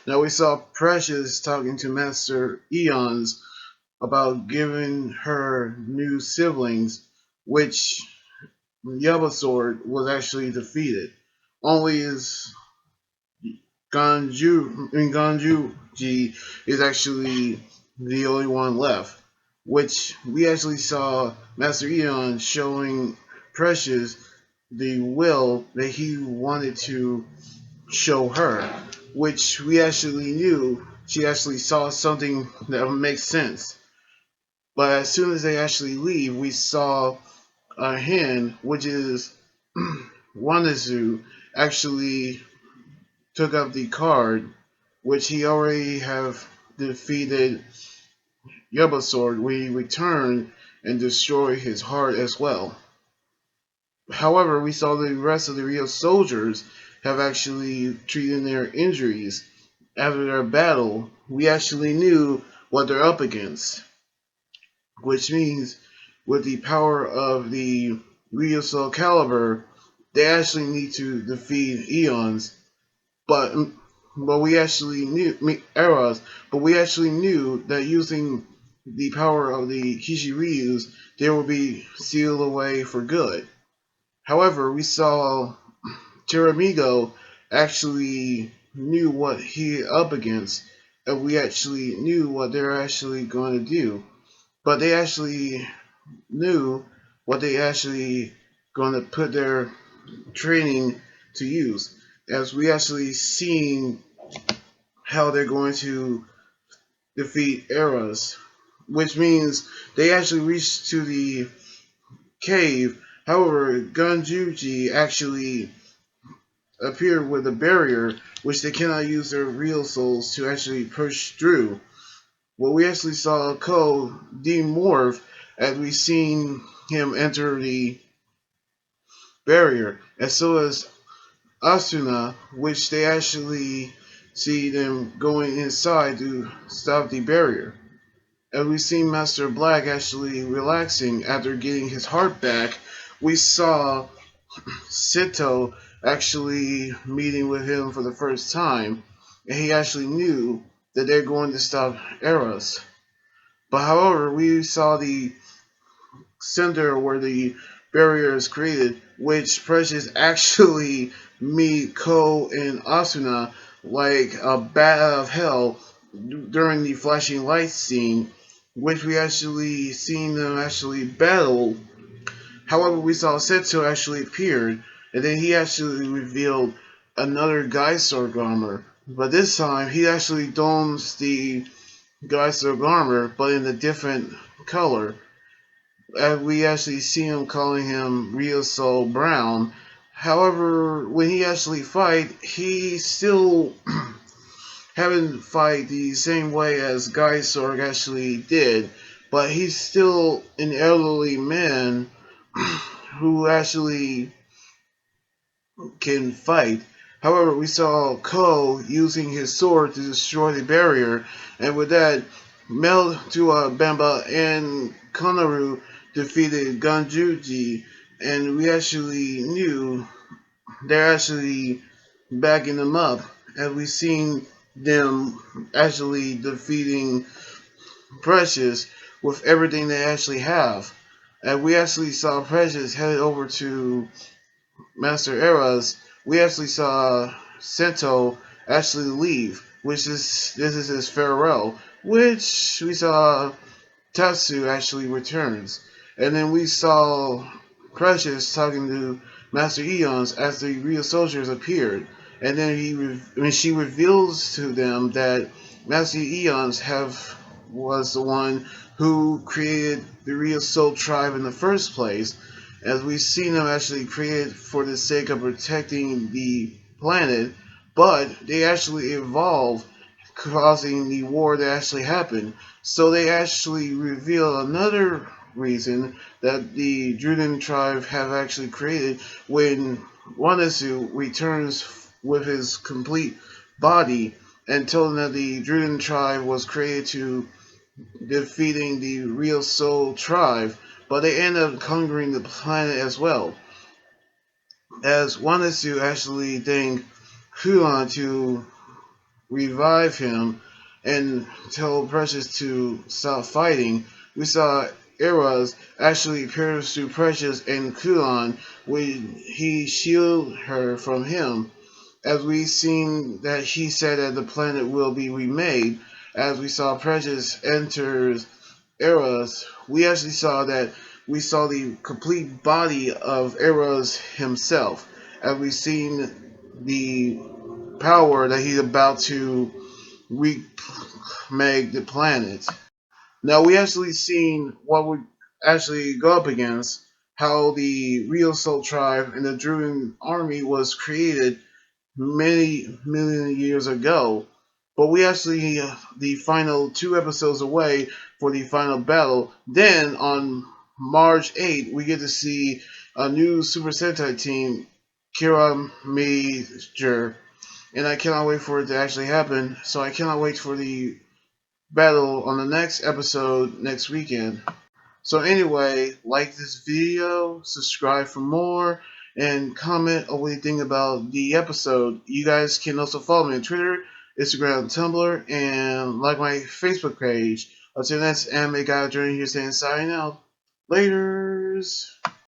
Now we saw Precious talking to Master Eons about giving her new siblings, which Sword was actually defeated. Only is Ganjuji is actually the only one left, which we actually saw Master Eon showing Precious the will that he wanted to show her, which we actually knew she actually saw something that makes sense. But as soon as they actually leave, we saw a hand, which is Wanazu, actually took up the card, which he already have defeated Sword. We return and destroy his heart as well. However, we saw the rest of the real soldiers have actually treated their injuries after their battle. We actually knew what they're up against, which means with the power of the Ryusoul caliber, they actually need to defeat Eons. But we actually knew eras, but we actually knew that using the power of the Kishiryus, they will be sealed away for good. However, we saw Tiramigo actually knew what he up against, and we actually knew what they're actually going to do. But they actually knew what they actually going to put their training to use, as we actually seen how they're going to defeat eras, which means they actually reached to the cave. However, Gunjuji actually appeared with a barrier which they cannot use their real souls to actually push through. Well, we actually saw Ko demorph as we seen him enter the barrier, as so as Asuna, which they actually see them going inside to stop the barrier. And we see Master Black actually relaxing after getting his heart back. We saw Sito actually meeting with him for the first time, and he actually knew that they're going to stop Eros. But however, we saw the center where the barrier is created, which Precious actually meet Ko and Asuna like a bat out of hell during the flashing lights scene, which we actually seen them actually battle. However, we saw Setsu actually appeared, and then he actually revealed another Geistorg armor. But this time, he actually dons the Geistorg armor, but in a different color. We actually see him calling him Ryusoul Brown. However, when he actually fight, he still haven't fight the same way as Geistorg actually did, but he's still an elderly man who actually can fight. However, we saw Ko using his sword to destroy the barrier, and with that, Meltua Bamba and Konaru defeated Ganjuji, and we actually knew they're actually backing them up, and we seen them actually defeating Precious with everything they actually have. And we actually saw Precious headed over to Master Eras. We actually saw Sento actually leave, which is this is his farewell, which we saw Tatsu actually returns. And then we saw Precious talking to Master Eons as the real soldiers appeared. And then she reveals to them that Master Eons was the one who created the real soul tribe in the first place, as we've seen them actually created for the sake of protecting the planet, but they actually evolved, causing the war that actually happened. So they actually reveal another reason that the Druidon tribe have actually created when Wanasu returns with his complete body, and told them that the Druidon tribe was created to defeating the Real Soul tribe, but they end up conquering the planet as well. As Wanasu actually thanked Huan to revive him and tell Precious to stop fighting, we saw Eras actually appears to Precious and Kulon when he shielded her from him. As we seen that he said that the planet will be remade, as we saw Precious enters Eras, we actually saw that we saw the complete body of Eras himself, as we seen the power that he's about to remake the planet. Now we actually seen what would actually go up against, how the Ryusoul tribe and the Druidon army was created many million years ago. But we actually the final 2 episodes away for the final battle. Then on March 8th, we get to see a new Super Sentai team, Kira Major, and I cannot wait for it to actually happen. So I cannot wait for the battle on the next episode next weekend. So anyway, like this video, subscribe for more, and comment on what you think about the episode. You guys can also follow me on Twitter, Instagram, Tumblr, and like my Facebook page. Until next anime guy journey here saying signing out. Laters.